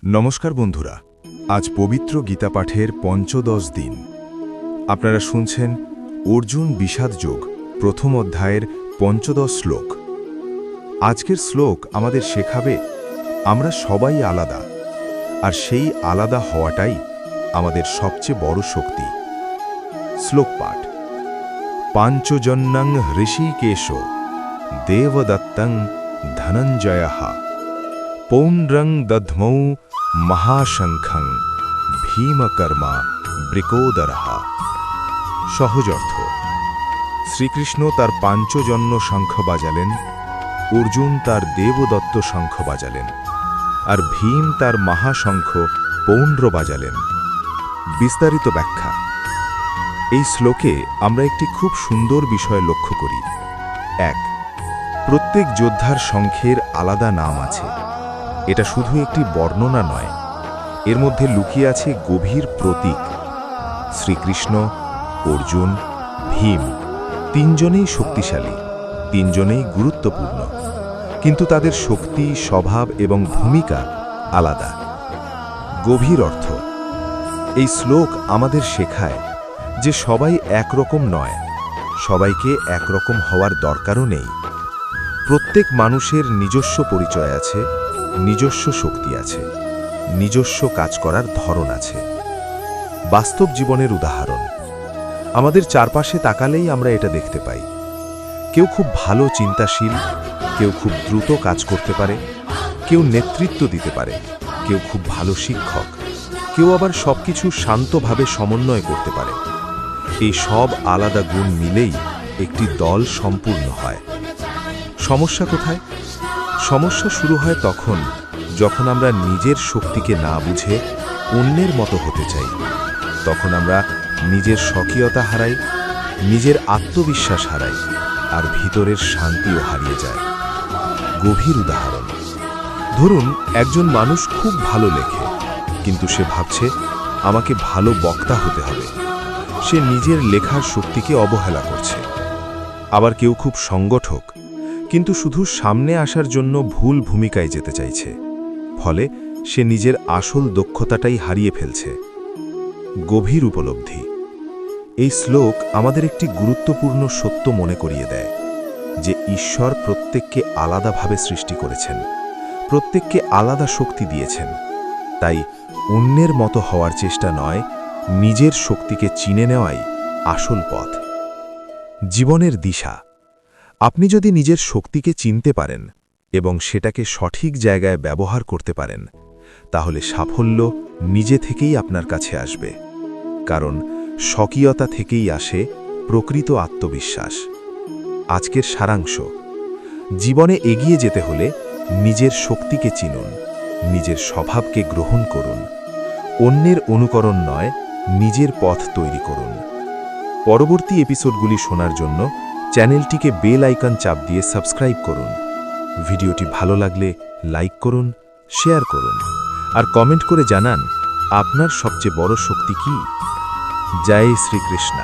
নমস্কার বন্ধুরা, আজ পবিত্র গীতা পাঠের পঞ্চদশ দিন। আপনারা শুনছেন অর্জুন বিষাদ যোগ প্রথম অধ্যায়ের পঞ্চদশ শ্লোক। আজকের শ্লোক আমাদের শেখাবে আমরা সবাই আলাদা, আর সেই আলাদা হওয়াটাই আমাদের সবচেয়ে বড় শক্তি। শ্লোক পাঠ। পাঞ্চজন্যং হৃষিকেশ দেবদত্তং ধনঞ্জয়ঃ পৌণ্ড্রং দধ্মৌ মহাশঙ্খং ভীমকর্মা বৃকোদরঃ। সহজ অর্থ, শ্রীকৃষ্ণ তার পাঞ্চজন্য শঙ্খ বাজালেন, অর্জুন তার দেবদত্ত শঙ্খ বাজালেন, আর ভীম তার মহাশঙ্খ পৌণ্ড্র বাজালেন। বিস্তারিত ব্যাখ্যা। এই শ্লোকে আমরা একটি খুব সুন্দর বিষয় লক্ষ্য করি। ১. প্রত্যেক যোদ্ধার শঙ্খের আলাদা নাম আছে। এটা শুধু একটি বর্ণনা নয়, এর মধ্যে লুকিয়ে আছে গভীর প্রতীক। শ্রীকৃষ্ণ, অর্জুন, ভীম তিনজনেই শক্তিশালী, তিনজনেই গুরুত্বপূর্ণ, কিন্তু তাদের শক্তি, স্বভাব এবং ভূমিকা আলাদা। গভীর অর্থ। এই শ্লোক আমাদের শেখায় যে সবাই একরকম নয়, সবাইকে একরকম হওয়ার দরকারও নেই। প্রত্যেক মানুষের নিজস্ব পরিচয় আছে, নিজস্ব শক্তি আছে, নিজস্ব কাজ করার ধরন আছে। বাস্তব জীবনের উদাহরণ। আমাদের চারপাশে তাকালেই আমরা এটা দেখতে পাই। কেউ খুব ভালো চিন্তাশীল, কেউ খুব দ্রুত কাজ করতে পারে, কেউ নেতৃত্ব দিতে পারে, কেউ খুব ভালো শিক্ষক, কেউ আবার সবকিছু শান্তভাবে সমন্বয় করতে পারে। এই সব আলাদা গুণ মিলেই একটি দল সম্পূর্ণ হয়। সমস্যা কোথায়? সমস্যা শুরু হয় তখন যখন আমরা নিজের শক্তিকে না বুঝে অন্যের মতো হতে চাই। তখন আমরা নিজের স্বকীয়তা হারাই, নিজের আত্মবিশ্বাস হারাই, আর ভিতরের শান্তিও হারিয়ে যায়। গভীর উদাহরণ। ধরুন, একজন মানুষ খুব ভালো লেখে, কিন্তু সে ভাবছে আমাকে ভালো বক্তা হতে হবে। সে নিজের লেখার শক্তিকে অবহেলা করছে। আবার কেউ খুব সংগঠক, কিন্তু শুধু সামনে আসার জন্য ভুল ভূমিকায় যেতে চাইছে। ফলে সে নিজের আসল দক্ষতাটাই হারিয়ে ফেলছে। গভীর উপলব্ধি। এই শ্লোক আমাদের একটি গুরুত্বপূর্ণ সত্য মনে করিয়ে দেয় যে ঈশ্বর প্রত্যেককে আলাদাভাবে সৃষ্টি করেছেন, প্রত্যেককে আলাদা শক্তি দিয়েছেন। তাই অন্যের মতো হওয়ার চেষ্টা নয়, নিজের শক্তিকে চিনে নেওয়াই আসল পথ। জীবনের দিশা। আপনি যদি নিজের শক্তিকে চিনতে পারেন এবং সেটাকে সঠিক জায়গায় ব্যবহার করতে পারেন, তাহলে সাফল্য নিজে থেকেই আপনার কাছে আসবে। কারণ স্বকীয়তা থেকেই আসে প্রকৃত আত্মবিশ্বাস। আজকের সারাংশ। জীবনে এগিয়ে যেতে হলে নিজের শক্তিকে চিনুন, নিজের স্বভাবকে গ্রহণ করুন, অন্যের অনুকরণ নয়, নিজের পথ তৈরি করুন। পরবর্তী এপিসোডগুলি শোনার জন্য চ্যানেলটিকে বেল আইকন চাপ দিয়ে সাবস্ক্রাইব করুন। ভিডিওটি ভালো লাগলে লাইক করুন, শেয়ার করুন, আর কমেন্ট করে জানান আপনার সবচেয়ে বড় শক্তি কি। জয় শ্রীকৃষ্ণ।